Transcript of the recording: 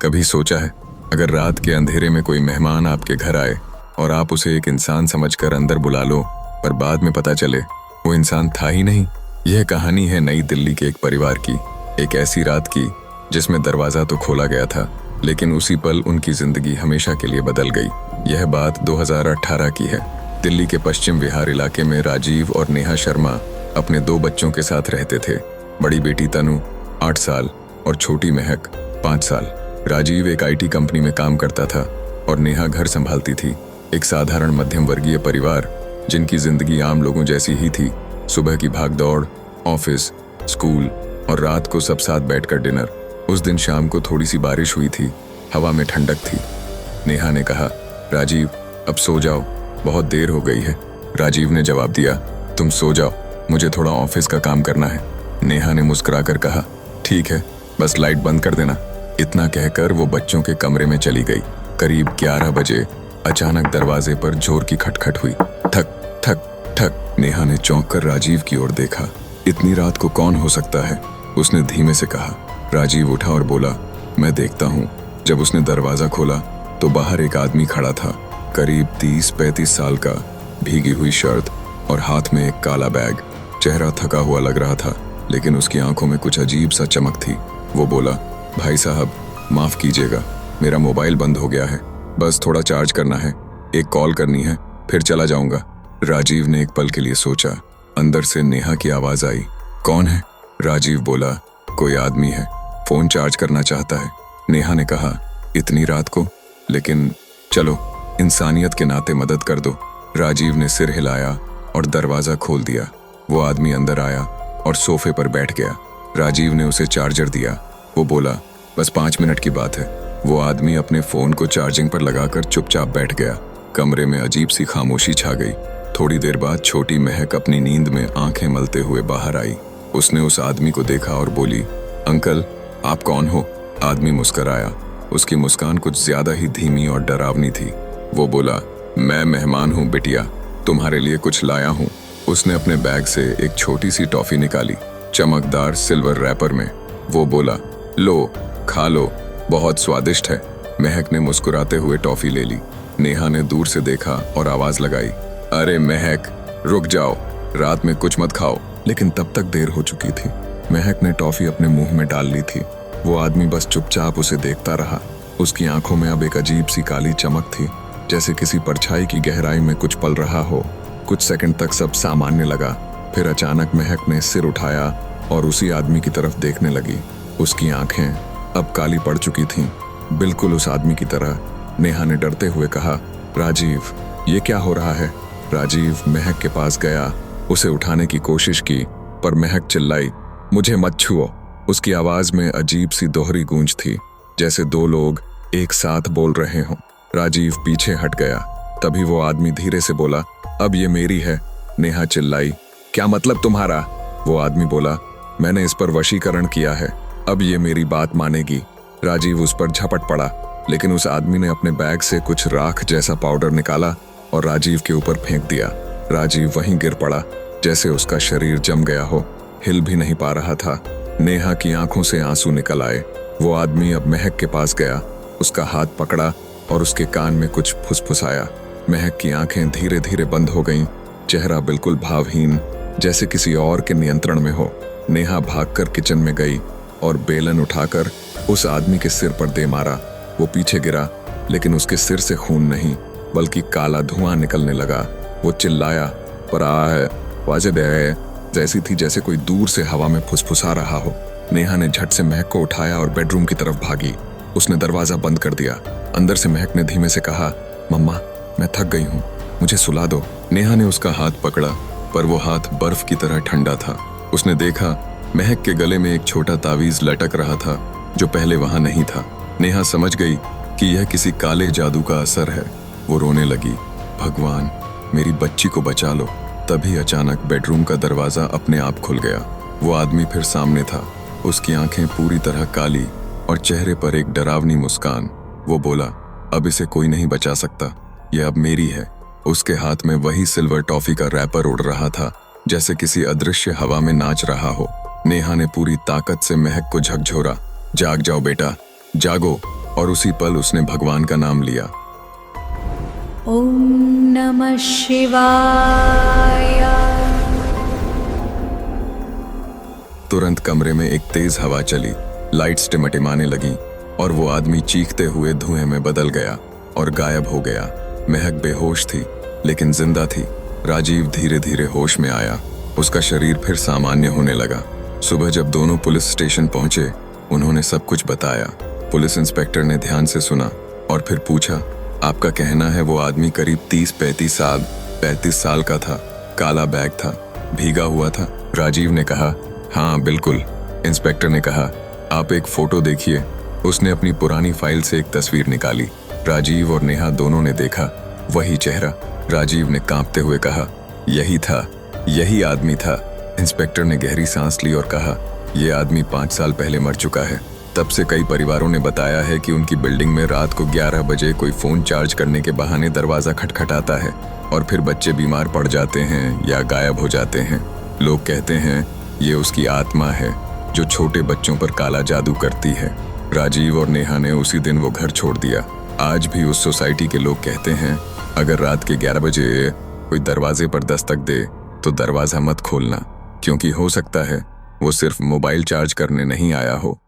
कभी सोचा है, अगर रात के अंधेरे में कोई मेहमान आपके घर आए और आप उसे एक इंसान समझकर अंदर बुला लो, पर बाद में पता चले वो इंसान था ही नहीं। यह कहानी है नई दिल्ली के एक परिवार की, एक ऐसी रात की जिसमें दरवाजा तो खोला गया था, लेकिन उसी पल उनकी जिंदगी हमेशा के लिए बदल गई। यह बात 2018 की है। दिल्ली के पश्चिम विहार इलाके में राजीव और नेहा शर्मा अपने 2 बच्चों के साथ रहते थे। बड़ी बेटी तनु 8 साल और छोटी महक 5 साल। राजीव एक IT कंपनी में काम करता था और नेहा घर संभालती थी। एक साधारण मध्यम वर्गीय परिवार जिनकी जिंदगी आम लोगों जैसी ही थी। सुबह की भागदौड़, ऑफिस, स्कूल और रात को सब साथ बैठकर डिनर। उस दिन शाम को थोड़ी सी बारिश हुई थी, हवा में ठंडक थी। नेहा ने कहा, राजीव अब सो जाओ, बहुत देर हो गई है। राजीव ने जवाब दिया, तुम सो जाओ, मुझे थोड़ा ऑफिस का काम करना है। नेहा ने मुस्कुराकर कहा, ठीक है, बस लाइट बंद कर देना। इतना कहकर वो बच्चों के कमरे में चली गई। करीब 11 बजे अचानक दरवाजे पर जोर की खटखट हुई। ठक ठक ठक। नेहा ने चौंक कर राजीव की ओर देखा। इतनी रात को कौन हो सकता है, उसने धीमे से कहा। राजीव उठा और बोला, मैं देखता हूँ। जब उसने दरवाजा खोला तो बाहर एक आदमी खड़ा था, करीब 30-35 साल का, भीगी हुई शर्ट और हाथ में एक काला बैग। चेहरा थका हुआ लग रहा था, लेकिन उसकी आंखों में कुछ अजीब सा चमक थी। वो बोला, भाई साहब माफ कीजिएगा, मेरा मोबाइल बंद हो गया है, बस थोड़ा चार्ज करना है, एक कॉल करनी है, फिर चला जाऊंगा। राजीव ने एक पल के लिए सोचा। अंदर से नेहा की आवाज आई, कौन है? राजीव बोला, कोई आदमी है, फोन चार्ज करना चाहता है। नेहा ने कहा, इतनी रात को? लेकिन चलो, इंसानियत के नाते मदद कर दो। राजीव ने सिर हिलाया और दरवाजा खोल दिया। वो आदमी अंदर आया और सोफे पर बैठ गया। राजीव ने उसे चार्जर दिया। वो बोला, बस 5 मिनट की बात है। वो आदमी अपने फोन को चार्जिंग पर लगाकर चुपचाप बैठ गया। कमरे में अजीब सी खामोशी छा गई। थोड़ी देर बाद छोटी महक अपनी नींद में आंखें मलते हुए बाहर आई। उसने उस आदमी को देखा और बोली, अंकल आप कौन हो? आदमी मुस्कुराया। उसकी मुस्कान कुछ ज्यादा ही धीमी और डरावनी थी। वो बोला, मैं मेहमान हूँ बिटिया, तुम्हारे लिए कुछ लाया हूँ। उसने अपने बैग से एक छोटी सी टॉफी निकाली, चमकदार सिल्वर रैपर में। वो बोला, लो खा लो, बहुत स्वादिष्ट है। महक ने मुस्कुराते हुए टॉफी ले ली। नेहा ने दूर से देखा और आवाज लगाई, अरे महक रुक जाओ, रात में कुछ मत खाओ। लेकिन तब तक देर हो चुकी थी। महक ने टॉफी अपने मुंह में डाल ली थी। वो आदमी बस चुपचाप उसे देखता रहा। उसकी आंखों में अब एक अजीब सी काली चमक थी, जैसे किसी परछाई की गहराई में कुछ पल रहा हो। कुछ सेकंड तक सब सामान्य लगा, फिर अचानक महक ने सिर उठाया और उसी आदमी की तरफ देखने लगी। उसकी आंखें अब काली पड़ चुकी थीं, बिल्कुल उस आदमी की तरह। नेहा ने डरते हुए कहा, राजीव ये क्या हो रहा है? राजीव महक के पास गया, उसे उठाने की कोशिश की, पर महक चिल्लाई, मुझे मत छुओ। उसकी आवाज में अजीब सी दोहरी गूंज थी, जैसे 2 लोग एक साथ बोल रहे हों। राजीव पीछे हट गया। तभी वो आदमी धीरे से बोला, अब ये मेरी है। नेहा चिल्लाई, क्या मतलब तुम्हारा? वो आदमी बोला, मैंने इस पर वशीकरण किया है, अब ये मेरी बात मानेगी। राजीव उस पर झपट पड़ा, लेकिन उस आदमी ने अपने बैग से कुछ राख जैसा पाउडर निकाला और राजीव के ऊपर फेंक दिया। राजीव वहीं गिर पड़ा, जैसे उसका शरीर जम गया हो, हिल भी नहीं पा रहा था। नेहा की आंखों से आंसू निकल आए। वो आदमी अब महक के पास गया, उसका हाथ पकड़ा और उसके कान में कुछ फुसफुसाया। महक की आंखें धीरे धीरे बंद हो गईं, चेहरा बिल्कुल भावहीन, जैसे किसी और के नियंत्रण में हो। नेहा भागकर किचन में गई और बेलन उठाकर उस आदमी के सिर पर दे मारा। वो पीछे गिरा, लेकिन उसके सिर से खून नहीं, बल्कि काला धुआं निकलने लगा। वो चिल्लाया, पर वाजिब है, जैसी थी जैसे कोई दूर से हवा में फुसफुसा रहा हो। नेहा ने झट से महक को उठाया और बेडरूम की तरफ भागी। उसने दरवाजा बंद कर दिया। अंदर से महक ने धीमे से कहा, मम्मा मैं थक गई हूँ, मुझे सुला दो। नेहा ने उसका हाथ पकड़ा, पर वो हाथ बर्फ की तरह ठंडा था। उसने देखा महक के गले में एक छोटा तावीज लटक रहा था, जो पहले वहां नहीं था। नेहा समझ गई कि यह किसी काले जादू का असर है। वो रोने लगी, भगवान मेरी बच्ची को बचा लो। तभी अचानक बेडरूम का दरवाजा अपने आप खुल गया। वो आदमी फिर सामने था, उसकी आंखें पूरी तरह काली और चेहरे पर एक डरावनी मुस्कान। वो बोला, अब इसे कोई नहीं बचा सकता, यह अब मेरी है। उसके हाथ में वही सिल्वर टॉफी का रैपर उड़ रहा था, जैसे किसी अदृश्य हवा में नाच रहा हो। नेहा ने पूरी ताकत से महक को झकझोरा, जाग जाओ बेटा, जागो। और उसी पल उसने भगवान का नाम लिया। ओम नमः शिवाय। तुरंत कमरे में एक तेज हवा चली, लाइट्स टिमटिमाने लगीं और वो आदमी चीखते हुए धुएं में बदल गया और गायब हो गया। महक बेहोश थी लेकिन जिंदा थी। राजीव धीरे धीरे होश में आया। उसका शरीर फिर सामान्य होने लगा। सुबह जब दोनों पुलिस स्टेशन पहुंचे, उन्होंने सब कुछ बताया। पुलिस इंस्पेक्टर ने ध्यान से सुना और फिर पूछा, आपका कहना है वो आदमी करीब 30-35 साल का था, काला बैग था, भीगा हुआ था? राजीव ने कहा, हाँ बिल्कुल। इंस्पेक्टर ने कहा, आप एक फोटो देखिए। उसने अपनी पुरानी फाइल से एक तस्वीर निकाली। राजीव और नेहा दोनों ने देखा, वही चेहरा। राजीव ने कांपते हुए कहा, यही था, यही आदमी था। इंस्पेक्टर ने गहरी सांस ली और कहा, यह आदमी 5 साल पहले मर चुका है। तब से कई परिवारों ने बताया है कि उनकी बिल्डिंग में रात को 11 बजे कोई फोन चार्ज करने के बहाने दरवाजा खटखटाता है और फिर बच्चे बीमार पड़ जाते हैं या गायब हो जाते हैं। लोग कहते हैं ये उसकी आत्मा है जो छोटे बच्चों पर काला जादू करती है। राजीव और नेहा ने उसी दिन वो घर छोड़ दिया। आज भी उस सोसाइटी के लोग कहते हैं, अगर रात के 11 बजे कोई दरवाजे पर दस्तक दे तो दरवाजा मत खोलना, क्योंकि हो सकता है वो सिर्फ मोबाइल चार्ज करने नहीं आया हो,